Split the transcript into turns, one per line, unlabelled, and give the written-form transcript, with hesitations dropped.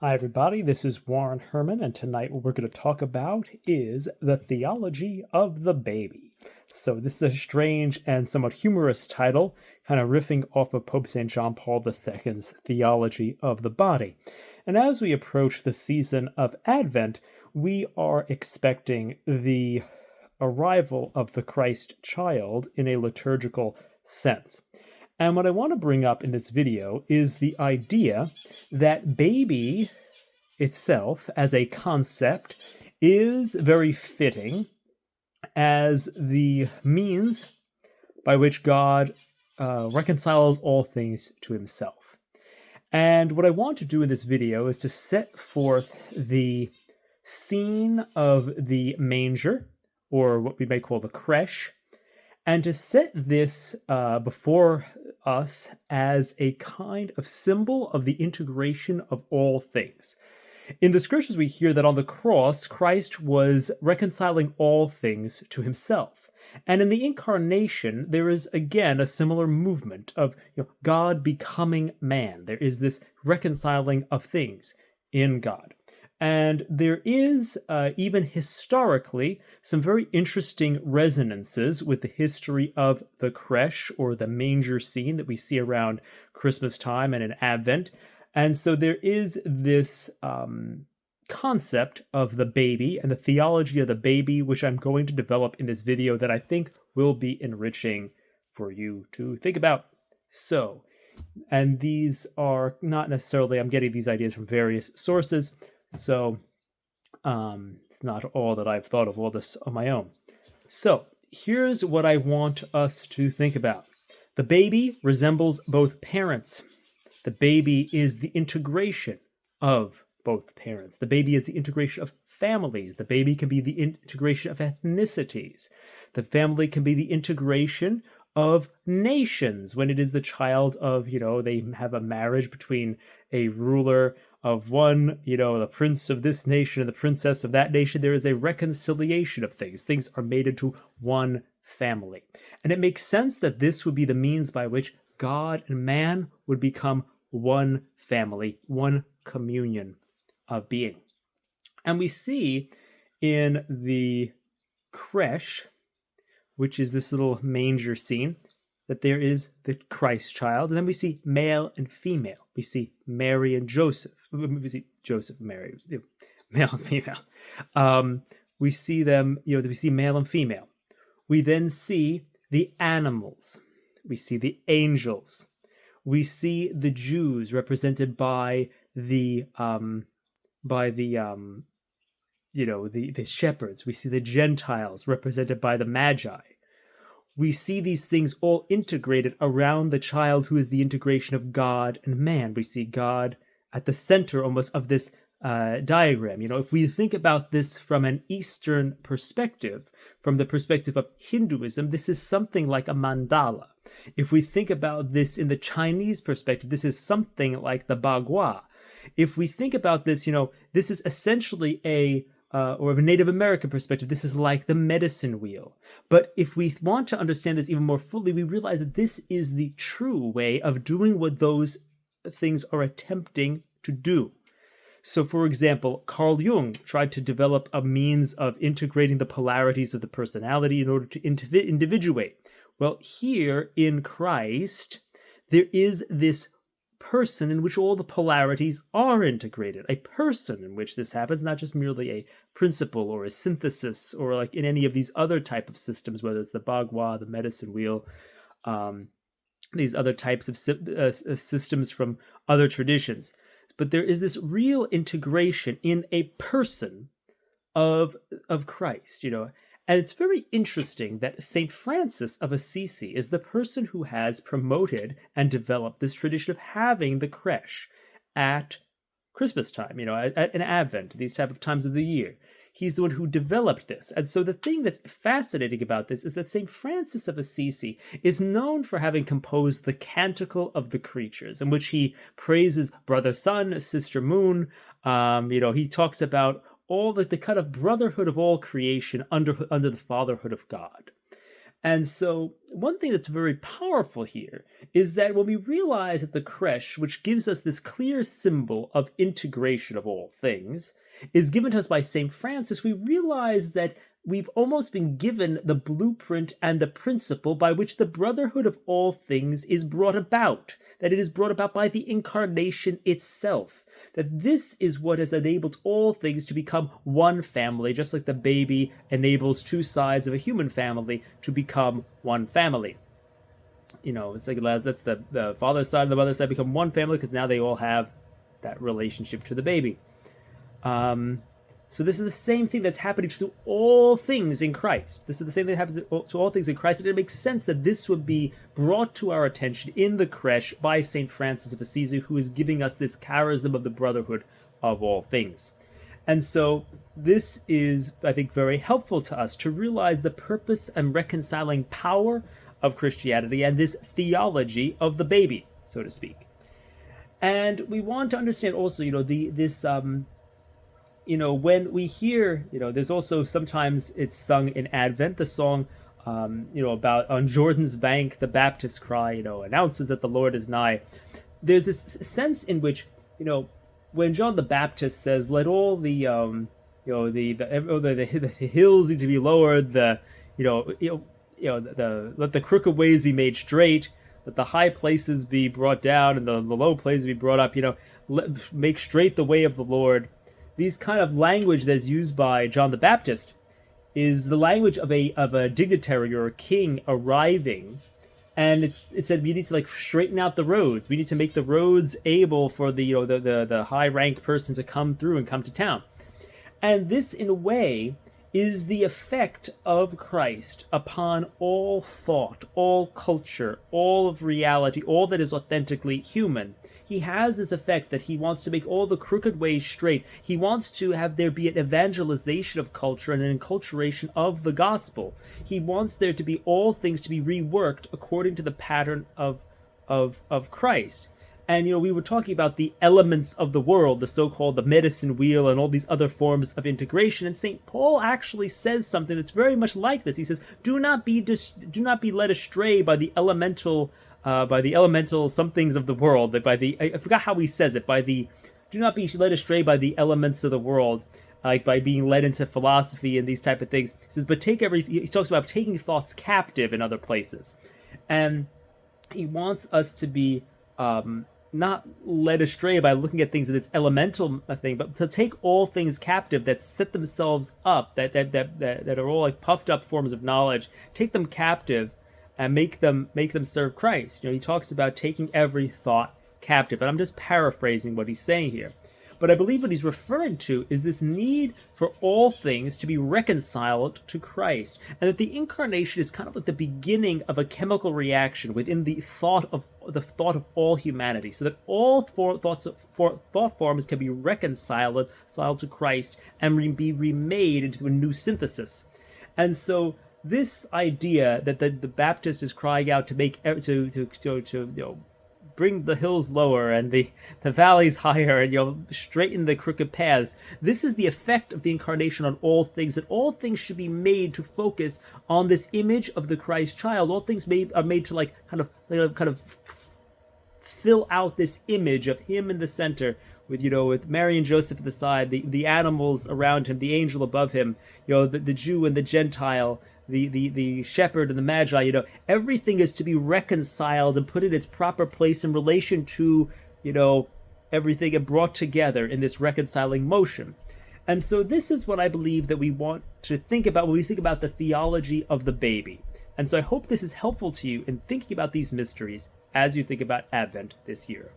Hi, everybody. This is Warren Herman, and tonight what we're going to talk about is the theology of the baby. So, this is a strange and somewhat humorous title, kind of riffing off of Pope St. John Paul II's theology of the body. And as we approach the season of Advent, we are expecting the arrival of the Christ child in a liturgical sense. And what I want to bring up in this video is the idea that baby itself as a concept is very fitting as the means by which God reconciled all things to himself. And what I want to do in this video is to set forth the scene of the manger, or what we may call the creche, and to set this before us as a kind of symbol of the integration of all things. In the scriptures, we hear that on the cross, Christ was reconciling all things to himself. And in the incarnation, there is again a similar movement of God becoming man. There is this reconciling of things in God. And there is, even historically, some very interesting resonances with the history of the creche or the manger scene that we see around Christmas time and in Advent. And so there is this concept of the baby and the theology of the baby, which I'm going to develop in this video that I think will be enriching for you to think about. So, and these are not necessarily, I'm getting these ideas from various sources. So it's not all that I've thought of all this on my own. So here's what I want us to think about. The baby resembles both parents. The baby is the integration of both parents. The baby is the integration of families. The baby can be the integration of ethnicities. The family can be the integration of nations when it is the child of, they have a marriage between a ruler of one, the prince of this nation and the princess of that nation. There is a reconciliation of things. Things are made into one family. And it makes sense that this would be the means by which God and man would become one family, one communion of being. And we see in the creche, which is this little manger scene, that there is the Christ child, and then we see male and female. We see Mary and Joseph. We see Joseph and Mary, male and female. We see them, we see male and female. We then see the animals. We see the angels. We see the Jews represented by the shepherds. We see the Gentiles represented by the Magi. We see these things all integrated around the child who is the integration of God and man. We see God at the center almost of this diagram. If we think about this from an Eastern perspective, from the perspective of Hinduism, this is something like a mandala. If we think about this in the Chinese perspective, this is something like the bagua. If we think about this, this is essentially or of a Native American perspective, this is like the medicine wheel. But if we want to understand this even more fully, we realize that this is the true way of doing what those things are attempting to do. So, for example, Carl Jung tried to develop a means of integrating the polarities of the personality in order to individuate. Well, here in Christ, there is this person in which all the polarities are integrated, a person in which this happens, not just merely a principle or a synthesis, or like in any of these other type of systems, whether it's the bagua, the medicine wheel, these other types of systems from other traditions. But there is this real integration in a person of Christ, And it's very interesting that St. Francis of Assisi is the person who has promoted and developed this tradition of having the creche at Christmas time, at an Advent, these type of times of the year. He's the one who developed this. And so the thing that's fascinating about this is that St. Francis of Assisi is known for having composed the Canticle of the Creatures, in which he praises brother sun, sister moon. He talks about all the kind of brotherhood of all creation under the fatherhood of God. And so, one thing that's very powerful here is that when we realize that the creche, which gives us this clear symbol of integration of all things, is given to us by St. Francis, we realize that we've almost been given the blueprint and the principle by which the brotherhood of all things is brought about, that it is brought about by the incarnation itself, that this is what has enabled all things to become one family, just like the baby enables two sides of a human family to become one family. It's like that's the father's side and the mother's side become one family because now they all have that relationship to the baby. So this is the same thing that's happening to all things in Christ. This is the same thing that happens to all things in Christ, and it makes sense that this would be brought to our attention in the creche by St. Francis of Assisi, who is giving us this charism of the brotherhood of all things. And so this is, I think, very helpful to us to realize the purpose and reconciling power of Christianity and this theology of the baby, so to speak. And we want to understand also, when we hear, there's also sometimes it's sung in Advent, the song, about on Jordan's bank, the Baptist cry, announces that the Lord is nigh. There's this sense in which, when John the Baptist says, let all the, the hills need to be lowered, let the crooked ways be made straight, let the high places be brought down and the low places be brought up, make straight the way of the Lord. These kind of language that's used by John the Baptist is the language of a dignitary or a king arriving, and it said we need to straighten out the roads. We need to make the roads able for the high rank person to come through and come to town. And this, in a way, is the effect of Christ upon all thought, all culture, all of reality, all that is authentically human. He has this effect that he wants to make all the crooked ways straight. He wants to have there be an evangelization of culture and an enculturation of the gospel. He wants there to be all things to be reworked according to the pattern of Christ. And, we were talking about the elements of the world, the so-called the medicine wheel and all these other forms of integration. And St. Paul actually says something that's very much like this. He says, do not be led astray by the elemental somethings of the world, that I forgot how he says it, do not be led astray by the elements of the world, like by being led into philosophy and these type of things. He says, but he talks about taking thoughts captive in other places. And he wants us to be not led astray by looking at things in its elemental thing, but to take all things captive that set themselves up, that are all like puffed up forms of knowledge, take them captive and make them serve Christ. He talks about taking every thought captive, and I'm just paraphrasing what he's saying here. But I believe what he's referring to is this need for all things to be reconciled to Christ, and that the incarnation is kind of like the beginning of a chemical reaction within the thought of all humanity, so that all thought forms can be reconciled to Christ and be remade into a new synthesis. And so this idea that the Baptist is crying out to make to bring the hills lower and the valleys higher, and straighten the crooked paths. This is the effect of the incarnation on all things, that all things should be made to focus on this image of the Christ child. All things are made to kind of fill out this image of him in the center, with Mary and Joseph at the side, the animals around him, the angel above him, the Jew and the Gentile, the shepherd and the magi. Everything is to be reconciled and put in its proper place in relation to, everything, and brought together in this reconciling motion. And so this is what I believe that we want to think about when we think about the theology of the baby. And so I hope this is helpful to you in thinking about these mysteries as you think about Advent this year.